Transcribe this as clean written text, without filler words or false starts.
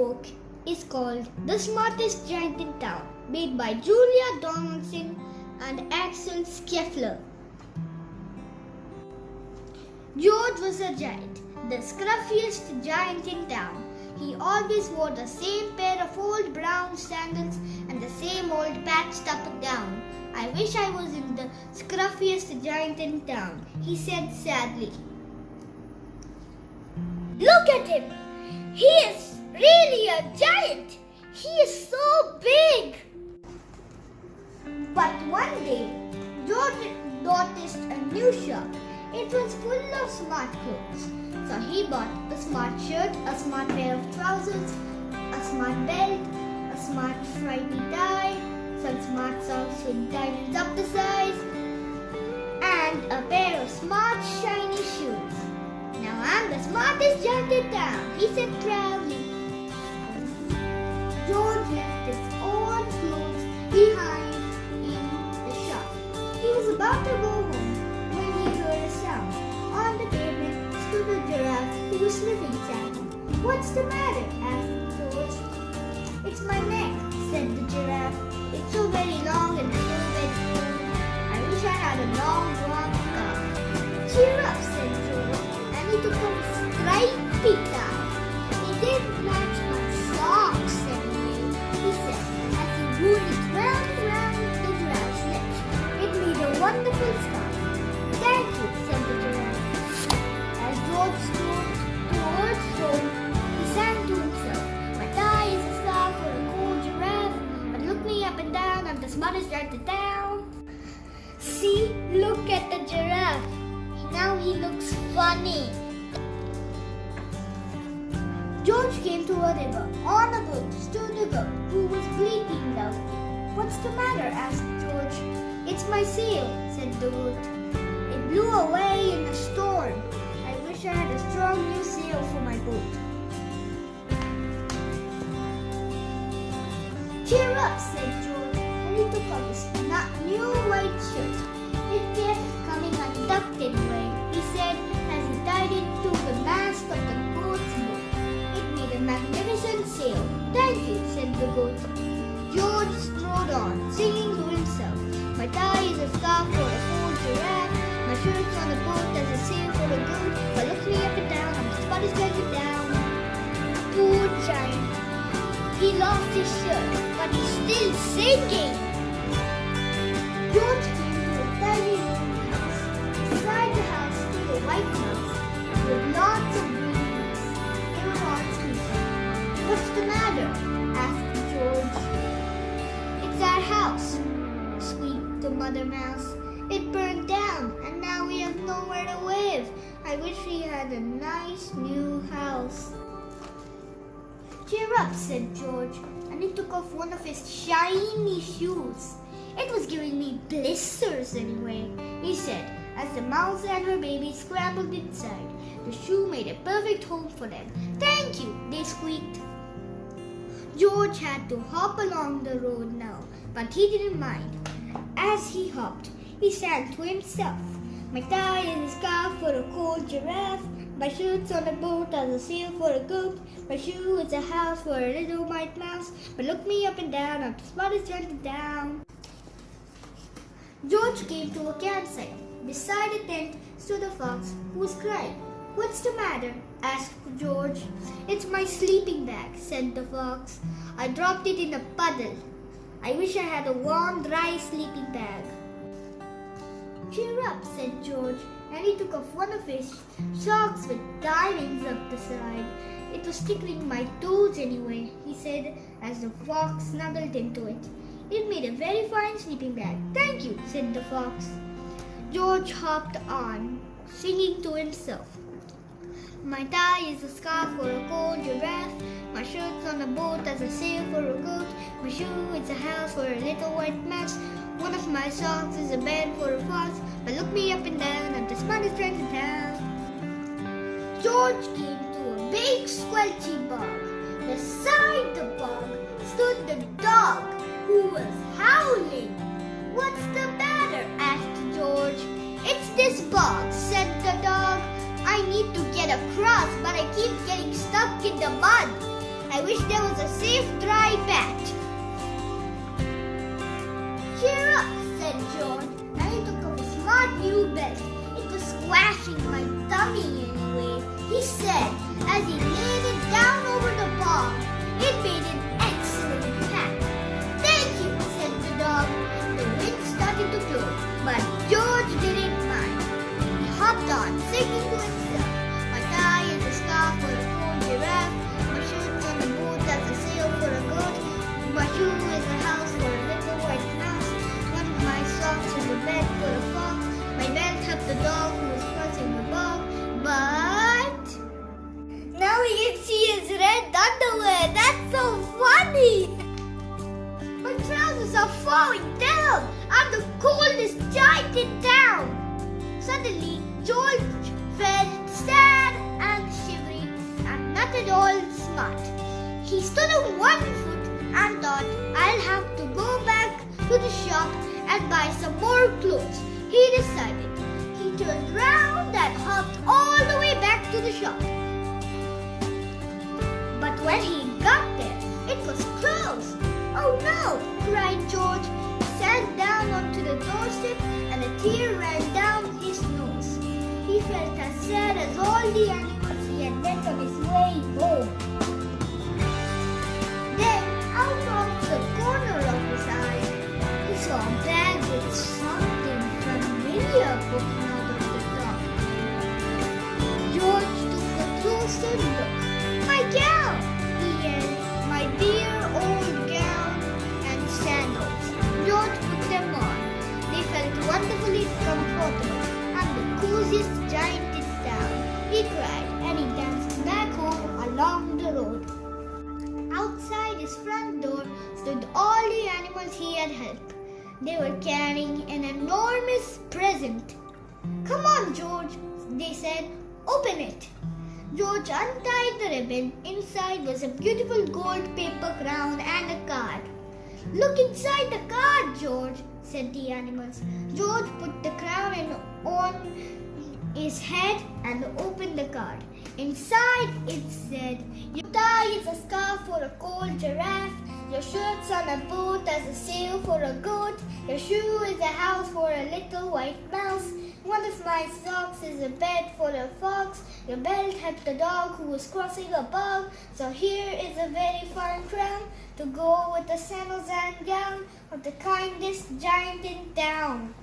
book is called The Smartest Giant in Town, made by Julia Donaldson and Axel Scheffler. George was a giant, the scruffiest giant in town. He always wore the same pair of old brown sandals and the same old patched up gown. I wish I was in the scruffiest giant in town, he said sadly. Look at him! He is really a giant! He is so big! But one day, George noticed a new shop. It was full of smart clothes. So he bought a smart shirt, a smart pair of trousers, a smart belt, a smart stripy tie, some smart socks with diamonds up the sides, and a pair of smart shiny shoes. Now I'm the smartest giant in town, he said proudly. George left his own clothes behind in the shop. He was about to go home when he heard a sound. On the pavement stood a giraffe who was sniffing sadly. What's the matter? Asked George. It's my neck, said the giraffe. It's so very long and so very cold. I wish I had a long, warm scarf. Cheer up, said George, and he took off his stripy tie. It didn't match my socks anyway, he said, as he wound it round and round the giraffe's neck. It made a wonderful scarf. Thank you, said the giraffe. As George strode towards home, he sang to himself, my tie is a scarf for a cold giraffe, but look me up and down, I'm the smartest giant in town. See, look at the giraffe. Now he looks funny. George came to a river. On a boat stood a goat who was bleating loudly. What's the matter? Asked George. It's my sail, said the goat. It blew away in a storm. I wish I had a strong new sail for my boat. Cheer up, said George, and he took off his new white shirt. It kept coming untucked anyway, he said as he tied it to the mast of the goat's boat. It made a magnificent sail. Thank you, said the goat. George strode on, singing to himself. My tie is a scarf for a cold giraffe. My shirt's on a boat as a sail for a goat. But look me up and down, I'm the smartest giant in town. Poor giant. He lost his shirt, but he's still singing. George came to a tiny wooden house. Beside the house stood a white mouse with lots of green leaves. They were all sleeping. What's the matter? Asked George. It's our house, squeaked the mother mouse. It burned down, and now we have nowhere to live. I wish we had a nice new house. Cheer up, said George, and he took off one of his shiny shoes. It was giving me blisters anyway, he said, as the mouse and her baby scrambled inside. The shoe made a perfect home for them. Thank you, they squeaked. George had to hop along the road now, but he didn't mind. As he hopped, he sang to himself. My tie is a scarf for a cold giraffe. My shirt's on a boat as a sail for a goat. My shoe is a house for a little white mouse. But look me up and down, I'm the smartest giant in town. George came to a campsite. Beside a tent stood a fox who was crying. What's the matter? Asked George. It's my sleeping bag, said the fox. I dropped it in a puddle. I wish I had a warm, dry sleeping bag. Cheer up, said George, and he took off one of his socks with diamonds up the side. It was tickling my toes anyway, he said as the fox snuggled into it. It made a very fine sleeping bag. Thank you, said the fox. George hopped on, singing to himself. My tie is a scarf for a cold giraffe. My shirt's on a boat as a sail for a goat. My shoe is a house for a little white mouse. One of my socks is a bed for a fox. But look me up and down, I'm the smartest giant in town. George came to a big squelchy bog. Beside the bog stood the dog, who was howling. What's the matter? Asked George. It's this bog, said the dog. I need to get across, but I keep getting stuck in the mud. I wish there was a safe, dry patch. Cheer up, said George, and he took up a smart new belt. It was squashing my tummy anyway, he said, as he laid it down over the ball. It made an excellent pack. Thank you, said the dog. The wind started to blow, but George didn't mind. He hopped on, singing to himself. My tie is a scarf for a cool giraffe. My shirt's on a boat that's a sail for a goat. My shoe is a house for a little white mouse. One of my socks is a bed for a fox. My belt helped the dog who was crossing the bog. But now we can see his red underwear. That's so funny. My trousers are falling down. I'm the coldest giant in town. Suddenly, George felt sad and shivery and not at all smart. He stood on one foot and thought, I'll have to go back to the shop and buy some more clothes. He decided. He turned round and hopped all the way back to the shop. But when he got there, it was closed. Oh no, cried George. He sat down onto the doorstep and a tear ran down his nose. He felt as sad as all the animals he had met on his way home. Then, out of the corner of his eye, he saw a bag with something familiar poking out of the top. George took a closer look. My gown, he yelled, my dear old gown and sandals. George put them on. They felt wonderfully comfortable and the coziest giant in town. He cried and he danced back home along the road. Outside his front door stood all the animals he had helped. They were carrying an enormous present. Come on, George, they said. Open it. George untied the ribbon. Inside was a beautiful gold paper crown and a card. Look inside the card, George, said the animals. George put the crown on his head and opened the card. Inside it said, your tie is a scarf for a cold giraffe. Your shirt's on a boat as a sail for a goat. Your shoe is a house for a little white mouse. One of my socks is a bed for a fox. Your belt helped the dog who was crossing a bog. So here is a very fine crown to go with the sandals and gown of the kindest giant in town.